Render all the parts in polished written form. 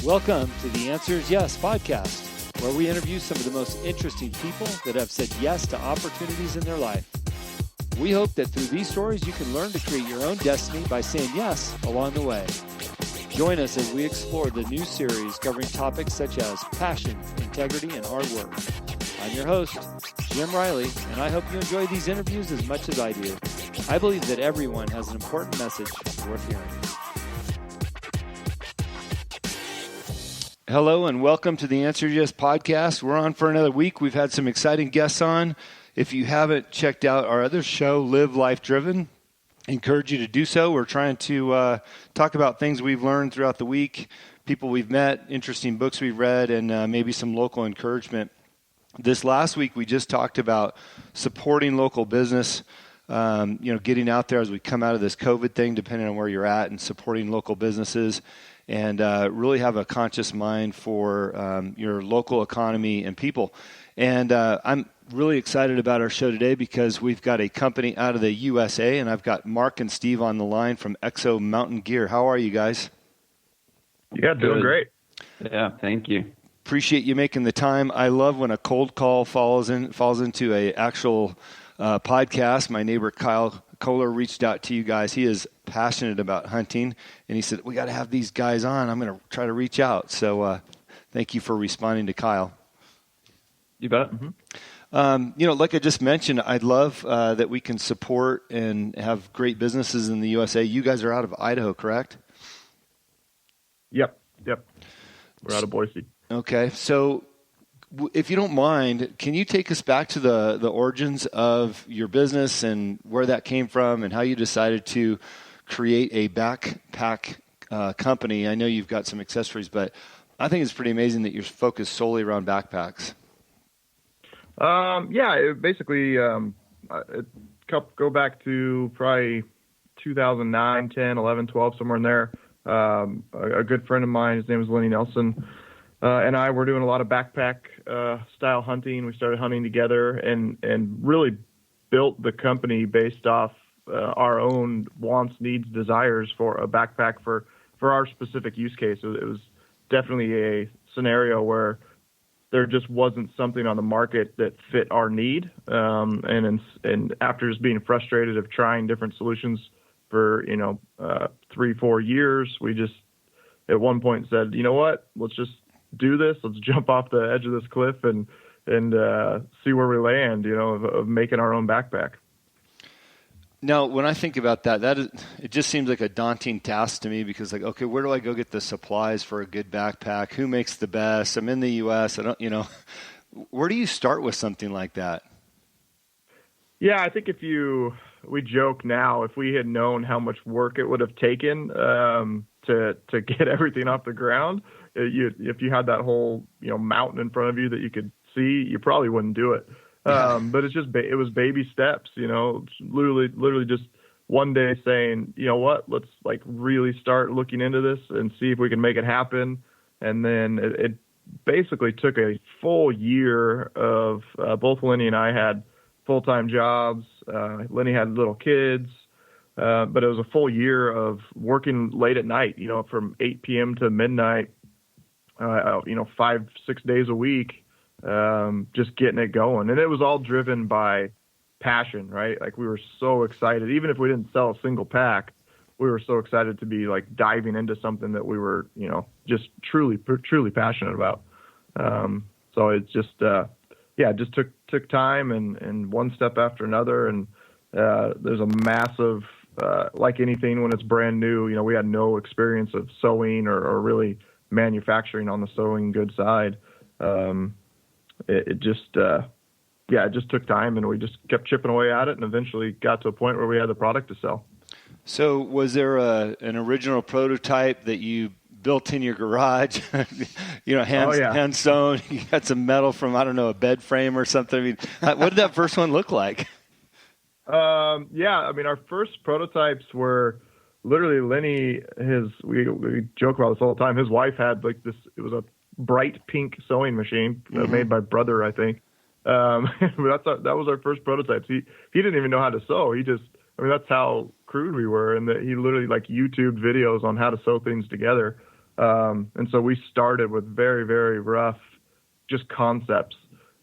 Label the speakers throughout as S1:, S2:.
S1: Welcome to the Answer is Yes podcast, where we interview some of the most interesting people that have said yes to opportunities in their life. We hope that through these stories, you can learn to create your own destiny by saying yes along the way. Join us as we explore the new series covering topics such as passion, integrity, and hard work. I'm your host, Jim Riley, and I hope you enjoy these interviews as much as I do. I believe that everyone has an important message worth hearing. Hello and welcome to the Answer Yes podcast. We're on for another week. We've had some exciting guests on. If you haven't checked out our other show, Live Life Driven, I encourage you to do so. We're trying to talk about things we've learned throughout the week, people we've met, interesting books we've read, and maybe some local encouragement. This last week, we just talked about supporting local business, getting out there as we come out of this COVID thing, depending on where you're at, and supporting local businesses. And really have a conscious mind for your local economy and people. And I'm really excited about our show today because we've got a company out of the USA, and I've got Mark and Steve on the line from EXO MTN Gear. How are you guys?
S2: Yeah, doing great.
S3: Yeah, thank you.
S1: Appreciate you making the time. I love when a cold call falls into a actual podcast. My neighbor Kyle Koehler reached out to you guys. He is passionate about hunting, and he said, we got to have these guys on. I'm going to try to reach out. So thank you for responding to Kyle.
S3: You bet.
S1: Mm-hmm. Like I just mentioned, I'd love that we can support and have great businesses in the USA. You guys are out of Idaho, correct?
S2: Yep. We're out of Boise.
S1: Okay. So if you don't mind, can you take us back to the origins of your business and where that came from and how you decided to create a backpack company? I know you've got some accessories, but I think it's pretty amazing that you're focused solely around backpacks.
S2: Basically, go back to probably 2009, 10, 11, 12, somewhere in there. A good friend of mine, his name is Lenny Nelson, and I were doing a lot of backpack style hunting. We started hunting together and really built the company based off our own wants, needs, desires for a backpack for our specific use case. It was definitely a scenario where there just wasn't something on the market that fit our need. And after just being frustrated of trying different solutions for 3-4 years, we just at one point said, you know what, let's just do this. Let's jump off the edge of this cliff and see where we land, of making our own backpack.
S1: Now, when I think about it just seems like a daunting task to me because, okay, where do I go get the supplies for a good backpack? Who makes the best? I'm in the U.S. Where do you start with something like that?
S2: Yeah, I think we joke now, if we had known how much work it would have taken to get everything off the ground, if you had that whole mountain in front of you that you could see, you probably wouldn't do it. But it was baby steps, literally just one day saying, you know what, let's really start looking into this and see if we can make it happen. And then it basically took a full year of both Lenny and I had full-time jobs. Lenny had little kids, but it was a full year of working late at night, from 8 p.m. to midnight, 5-6 days a week. Just getting it going. And it was all driven by passion, right? We were so excited, even if we didn't sell a single pack, we were so excited to be diving into something that we were, just truly passionate about. So it just, it just took time and one step after another. And, there's a massive, like anything when it's brand new, we had no experience of sewing or really manufacturing on the sewing good side. It just took time, and we just kept chipping away at it and eventually got to a point where we had the product to sell.
S1: So was there an original prototype that you built in your garage, hand sewn? You got some metal from, I bed frame or something. I mean, what did that first one look like?
S2: Our first prototypes were literally Lenny, we joke about this all the time. His wife had this, it was a bright pink sewing machine made by Brother, I think. That was our first prototypes. He didn't even know how to sew. That's how crude we were. And that he literally YouTubed videos on how to sew things together. And so we started with very, very rough, just concepts.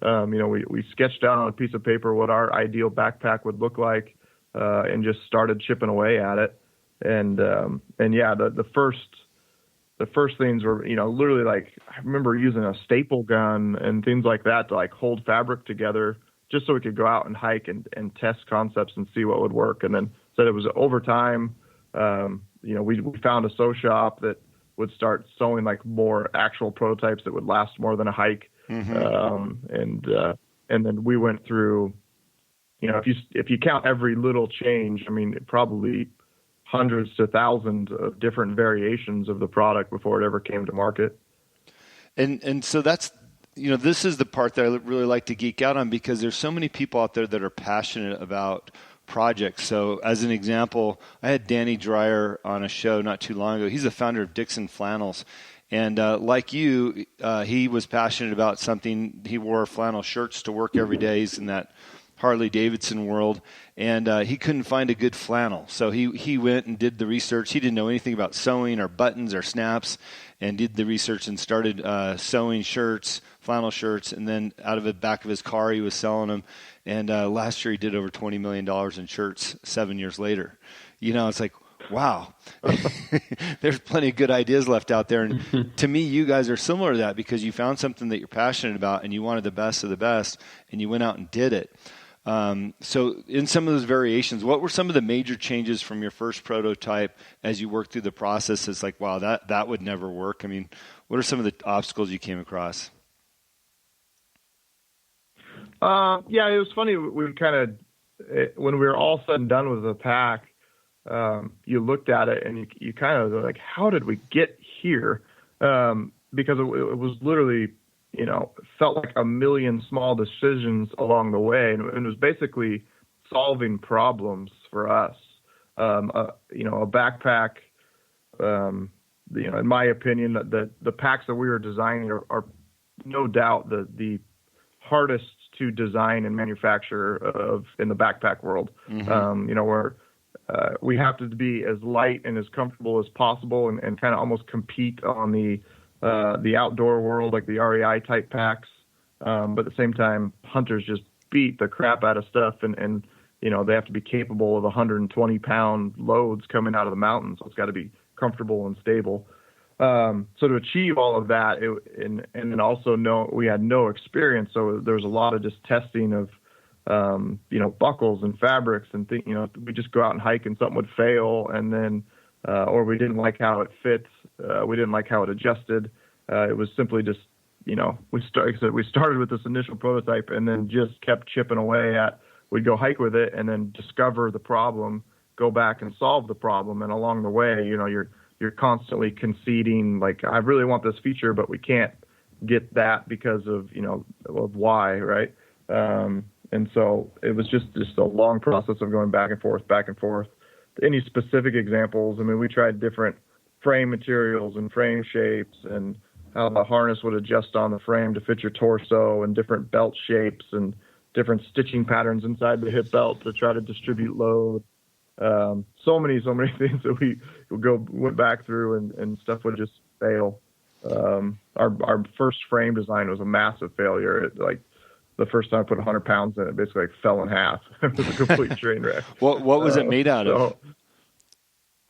S2: We sketched out on a piece of paper what our ideal backpack would look like, and just started chipping away at it. And yeah, the first things were, literally like, I remember using a staple gun and things like that to like hold fabric together just so we could go out and hike and test concepts and see what would work. And then said it was over time, we found a sew shop that would start sewing like more actual prototypes that would last more than a hike. And then we went through, if you count every little change, I mean, probably hundreds to thousands of different variations of the product before it ever came to market.
S1: And so that's, this is the part that I really like to geek out on, because there's so many people out there that are passionate about projects. So as an example, I had Danny Dreyer on a show not too long ago. He's the founder of Dixon Flannels. And like you, he was passionate about something. He wore flannel shirts to work every day. He's in that Harley Davidson world, and he couldn't find a good flannel. So he went and did the research. He didn't know anything about sewing or buttons or snaps, and did the research and started sewing shirts, flannel shirts, and then out of the back of his car he was selling them. And last year he did over $20 million in shirts 7 years later. It's like, wow, there's plenty of good ideas left out there. And to me, you guys are similar to that, because you found something that you're passionate about and you wanted the best of the best, and you went out and did it. So in some of those variations, what were some of the major changes from your first prototype as you worked through the process? It's like, wow, that would never work. I mean, what are some of the obstacles you came across?
S2: Yeah, it was funny. We kind of, when we were all said and done with the pack, you looked at it and you kind of like, how did we get here? Because it was literally, felt like a million small decisions along the way. And it was basically solving problems for us. A backpack, in my opinion, the packs that we were designing are no doubt the hardest to design and manufacture in the backpack world. Where we have to be as light and as comfortable as possible, and kind of almost compete on the outdoor world, like the REI type packs. But at the same time, hunters just beat the crap out of stuff, and they have to be capable of 120 pound loads coming out of the mountains. So it's got to be comfortable and stable. So to achieve all of that, and then also we had no experience. So there was a lot of just testing of, buckles and fabrics and things. We just go out and hike and something would fail, and then, or we didn't like how it fits. We didn't like how it adjusted. It was simply just, we started with this initial prototype and then just kept chipping away at. We'd go hike with it and then discover the problem, go back and solve the problem, and along the way, you're constantly conceding, like, I really want this feature, but we can't get that because of, of why, right? And so it was just a long process of going back and forth. Any specific examples? I mean, we tried different frame materials and frame shapes, and how the harness would adjust on the frame to fit your torso, and different belt shapes and different stitching patterns inside the hip belt to try to distribute load. So many things that we went back through, and stuff would just fail. Our first frame design was a massive failure. The first time I put 100 pounds in it, basically fell in half. It was a complete train wreck.
S1: What was it made out of?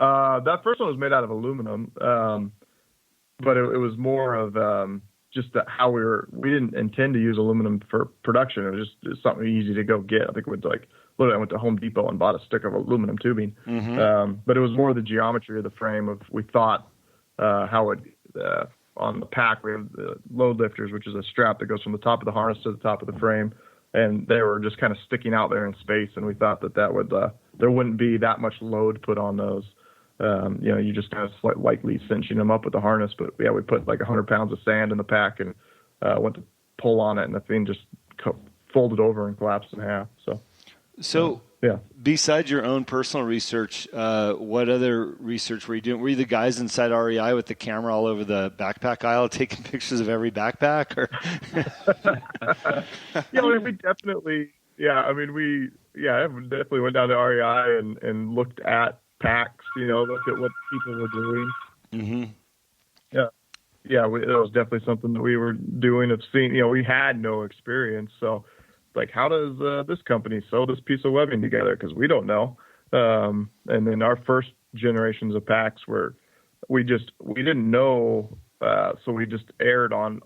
S2: That first one was made out of aluminum, but it was more of just how we didn't intend to use aluminum for production. It was just something easy to go get. I think I went to Home Depot and bought a stick of aluminum tubing. But it was more the geometry of the frame. We thought how it on the pack, we have the load lifters, which is a strap that goes from the top of the harness to the top of the frame, and they were just kind of sticking out there in space. And we thought that would there wouldn't be that much load put on those. You just kind of lightly cinching them up with the harness. But yeah, we put like 100 pounds of sand in the pack and went to pull on it, and the thing just folded over and collapsed in half. So yeah.
S1: Besides your own personal research, what other research were you doing? Were you the guys inside REI with the camera all over the backpack aisle taking pictures of every backpack? Or?
S2: We definitely, we definitely went down to REI and looked at packs, looked at what people were doing. Yeah. Yeah, that was definitely something that we were doing of seeing, we had no experience. So like, how does this company sew this piece of webbing together? Because we don't know. And then our first generations of packs were, we didn't know. So we just aired on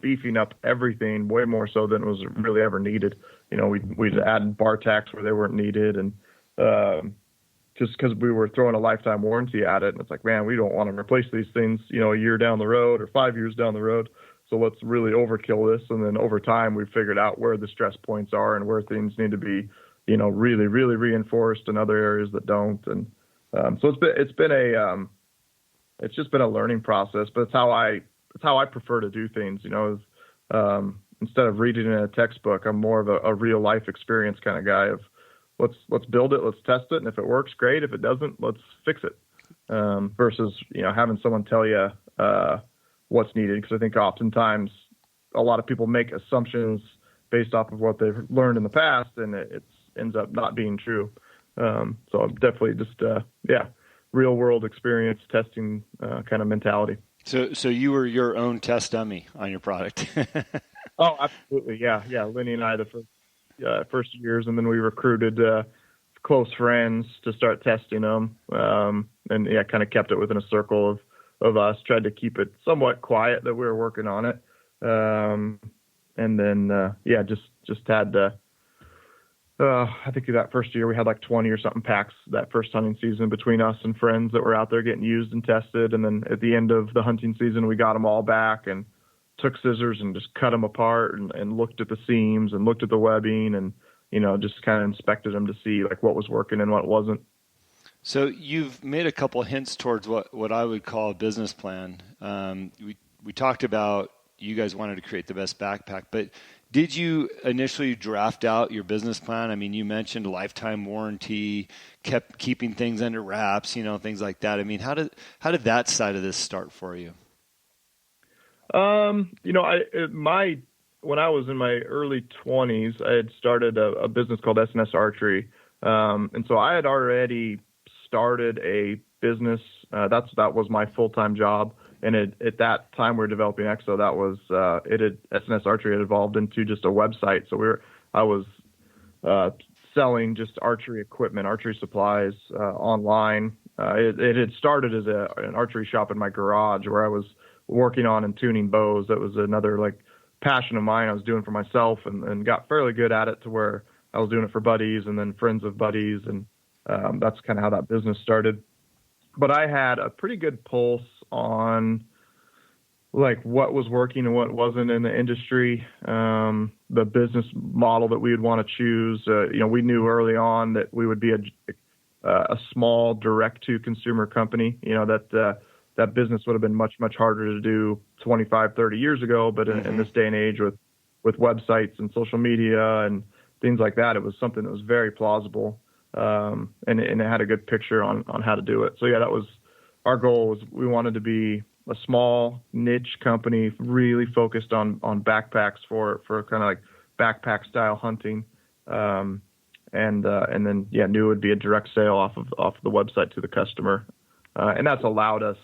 S2: beefing up everything way more so than was really ever needed. We'd added bar tacks where they weren't needed. And just because we were throwing a lifetime warranty at it. And it's like, man, we don't want to replace these things, a year down the road or 5 years down the road. So let's really overkill this. And then over time, we figured out where the stress points are and where things need to be, really, really reinforced in other areas that don't. And so it's just been a learning process, but it's how I prefer to do things, instead of reading in a textbook, I'm more of a real life experience kind of guy of, let's build it, let's test it, and if it works, great. If it doesn't, let's fix it. Versus having someone tell you what's needed, because I think oftentimes a lot of people make assumptions based off of what they've learned in the past, and it ends up not being true. So I'm definitely just real world experience testing kind of mentality.
S1: So you were your own test dummy on your product.
S2: Oh, absolutely, yeah. Lenny and I the first years, and then we recruited close friends to start testing them, and kind of kept it within a circle of us. Tried to keep it somewhat quiet that we were working on it, and then just had I think that first year we had like 20 or something packs that first hunting season between us and friends that were out there getting used and tested. And then at the end of the hunting season, we got them all back and took scissors and just cut them apart and looked at the seams and looked at the webbing and, just kind of inspected them to see like what was working and what wasn't.
S1: So you've made a couple hints towards what I would call a business plan. We talked about you guys wanted to create the best backpack, but did you initially draft out your business plan? I mean, you mentioned lifetime warranty, kept keeping things under wraps, things like that. I mean, how did that side of this start for you? When I was in my early 20s, I had started a business called S&S Archery. And so I had already started a business. That was my full-time job. And at that time we were developing EXO, that was S&S Archery had evolved into just a website. So I was selling just archery equipment, archery supplies online. It had started as an archery shop in my garage where I was working on and tuning bows. That was another like passion of mine I was doing for myself and got fairly good at it to where I was doing it for buddies and then friends of buddies. And that's kind of how that business started. But I had a pretty good pulse on like what was working and what wasn't in the industry, the business model that we would want to choose. We knew early on that we would be a small direct to consumer company, that business would have been much, much harder to do 25, 30 years ago. But in this day and age with websites and social media and things like that, it was something that was very plausible. And it had a good picture on how to do it. So that was our goal. Was we wanted to be a small niche company, really focused on backpacks for kind of like backpack style hunting. And then knew it would be a direct sale off of the website to the customer. And that's allowed us,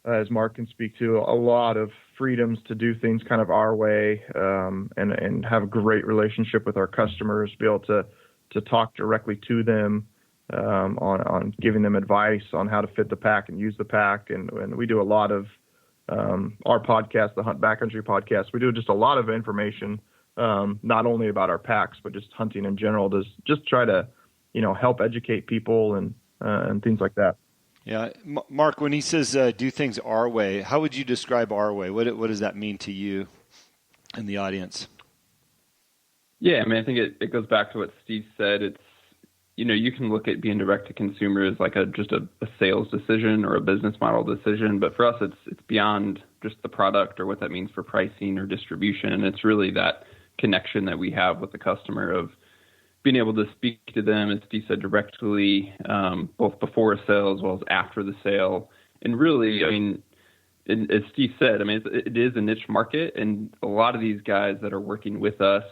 S1: as Mark can speak to, a lot of freedoms to do things kind of our way, and have a great relationship with our customers, be able to talk directly to them on giving them advice on how to fit the pack and use the pack. And we do a lot of our podcast, the Hunt Backcountry podcast. We do just a lot of information, not only about our packs, but just hunting in general, to just try to, help educate people and things like that. Yeah. Mark, when he says do things our way, how would you describe our way? What does that mean to you and the audience?
S3: Yeah, I mean, I think it goes back to what Steve said. It's, you can look at being direct to consumer as like just a sales decision or a business model decision. But for us, it's beyond just the product or what that means for pricing or distribution. And it's really that connection that we have with the customer of being able to speak to them, as Steve said, directly, both before a sale as well as after the sale. And really, I mean, as Steve said, I mean, it is a niche market, and a lot of these guys that are working with us,